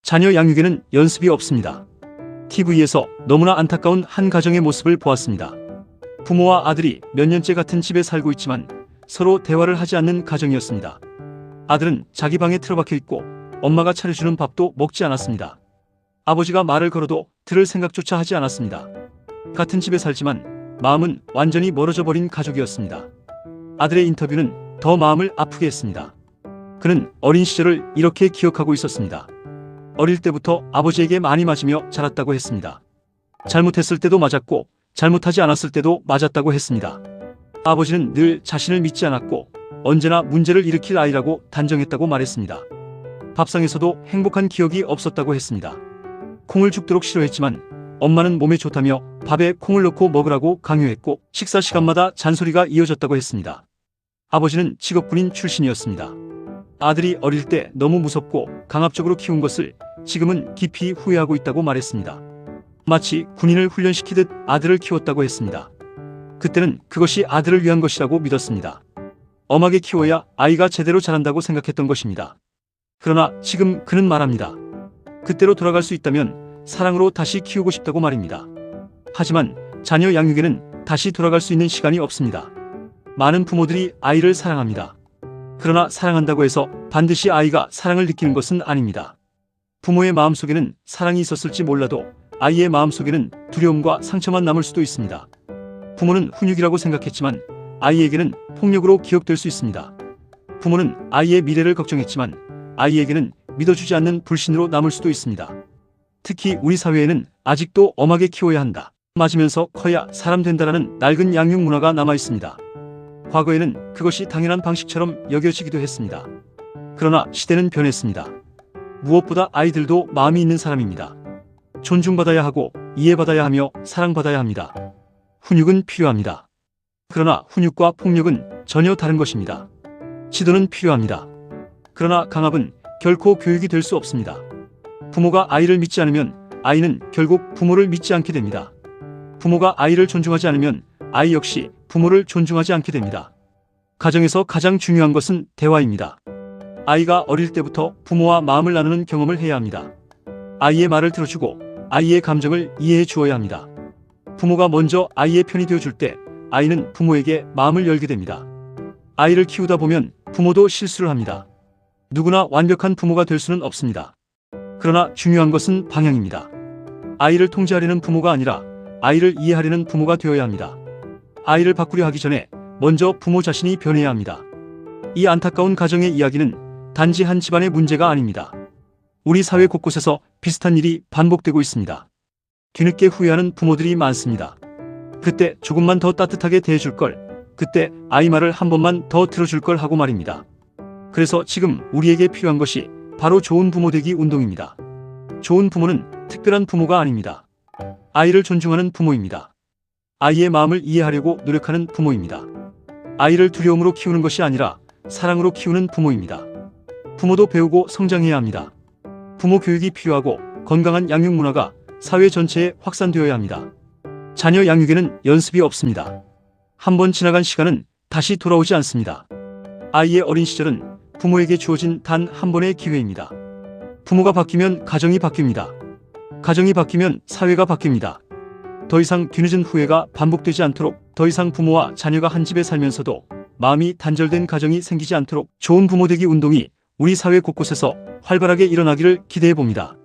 자녀 양육에는 연습이 없습니다. TV에서 너무나 안타까운 한 가정의 모습을 보았습니다. 부모와 아들이 몇 년째 같은 집에 살고 있지만 서로 대화를 하지 않는 가정이었습니다. 아들은 자기 방에 틀어박혀 있고 엄마가 차려주는 밥도 먹지 않았습니다. 아버지가 말을 걸어도 들을 생각조차 하지 않았습니다. 같은 집에 살지만 마음은 완전히 멀어져 버린 가족이었습니다. 아들의 인터뷰는 더 마음을 아프게 했습니다. 그는 어린 시절을 이렇게 기억하고 있었습니다. 어릴 때부터 아버지에게 많이 맞으며 자랐다고 했습니다. 잘못했을 때도 맞았고 잘못하지 않았을 때도 맞았다고 했습니다. 아버지는 늘 자신을 믿지 않았고 언제나 문제를 일으킬 아이라고 단정했다고 말했습니다. 밥상에서도 행복한 기억이 없었다고 했습니다. 콩을 죽도록 싫어했지만 엄마는 몸에 좋다며 밥에 콩을 넣고 먹으라고 강요했고 식사 시간마다 잔소리가 이어졌다고 했습니다. 아버지는 직업군인 출신이었습니다. 아들이 어릴 때 너무 무섭고 강압적으로 키운 것을 지금은 깊이 후회하고 있다고 말했습니다. 마치 군인을 훈련시키듯 아들을 키웠다고 했습니다. 그때는 그것이 아들을 위한 것이라고 믿었습니다. 엄하게 키워야 아이가 제대로 자란다고 생각했던 것입니다. 그러나 지금 그는 말합니다. 그때로 돌아갈 수 있다면 사랑으로 다시 키우고 싶다고 말입니다. 하지만 자녀 양육에는 다시 돌아갈 수 있는 시간이 없습니다. 많은 부모들이 아이를 사랑합니다. 그러나 사랑한다고 해서 반드시 아이가 사랑을 느끼는 것은 아닙니다. 부모의 마음속에는 사랑이 있었을지 몰라도 아이의 마음속에는 두려움과 상처만 남을 수도 있습니다. 부모는 훈육이라고 생각했지만 아이에게는 폭력으로 기억될 수 있습니다. 부모는 아이의 미래를 걱정했지만 아이에게는 믿어주지 않는 불신으로 남을 수도 있습니다. 특히 우리 사회에는 아직도 엄하게 키워야 한다, 맞으면서 커야 사람 된다라는 낡은 양육 문화가 남아 있습니다. 과거에는 그것이 당연한 방식처럼 여겨지기도 했습니다. 그러나 시대는 변했습니다. 무엇보다 아이들도 마음이 있는 사람입니다. 존중받아야 하고 이해받아야 하며 사랑받아야 합니다. 훈육은 필요합니다. 그러나 훈육과 폭력은 전혀 다른 것입니다. 지도는 필요합니다. 그러나 강압은 결코 교육이 될 수 없습니다. 부모가 아이를 믿지 않으면 아이는 결국 부모를 믿지 않게 됩니다. 부모가 아이를 존중하지 않으면 아이 역시 부모를 존중하지 않게 됩니다. 가정에서 가장 중요한 것은 대화입니다. 아이가 어릴 때부터 부모와 마음을 나누는 경험을 해야 합니다. 아이의 말을 들어주고 아이의 감정을 이해해 주어야 합니다. 부모가 먼저 아이의 편이 되어줄 때 아이는 부모에게 마음을 열게 됩니다. 아이를 키우다 보면 부모도 실수를 합니다. 누구나 완벽한 부모가 될 수는 없습니다. 그러나 중요한 것은 방향입니다. 아이를 통제하려는 부모가 아니라 아이를 이해하려는 부모가 되어야 합니다. 아이를 바꾸려 하기 전에 먼저 부모 자신이 변해야 합니다. 이 안타까운 가정의 이야기는 단지 한 집안의 문제가 아닙니다. 우리 사회 곳곳에서 비슷한 일이 반복되고 있습니다. 뒤늦게 후회하는 부모들이 많습니다. 그때 조금만 더 따뜻하게 대해줄 걸, 그때 아이 말을 한 번만 더 들어줄 걸 하고 말입니다. 그래서 지금 우리에게 필요한 것이 바로 좋은 부모 되기 운동입니다. 좋은 부모는 특별한 부모가 아닙니다. 아이를 존중하는 부모입니다. 아이의 마음을 이해하려고 노력하는 부모입니다. 아이를 두려움으로 키우는 것이 아니라 사랑으로 키우는 부모입니다. 부모도 배우고 성장해야 합니다. 부모 교육이 필요하고 건강한 양육 문화가 사회 전체에 확산되어야 합니다. 자녀 양육에는 연습이 없습니다. 한번 지나간 시간은 다시 돌아오지 않습니다. 아이의 어린 시절은 부모에게 주어진 단 한 번의 기회입니다. 부모가 바뀌면 가정이 바뀝니다. 가정이 바뀌면 사회가 바뀝니다. 더 이상 뒤늦은 후회가 반복되지 않도록, 더 이상 부모와 자녀가 한 집에 살면서도 마음이 단절된 가정이 생기지 않도록 좋은 부모 되기 운동이 우리 사회 곳곳에서 활발하게 일어나기를 기대해 봅니다.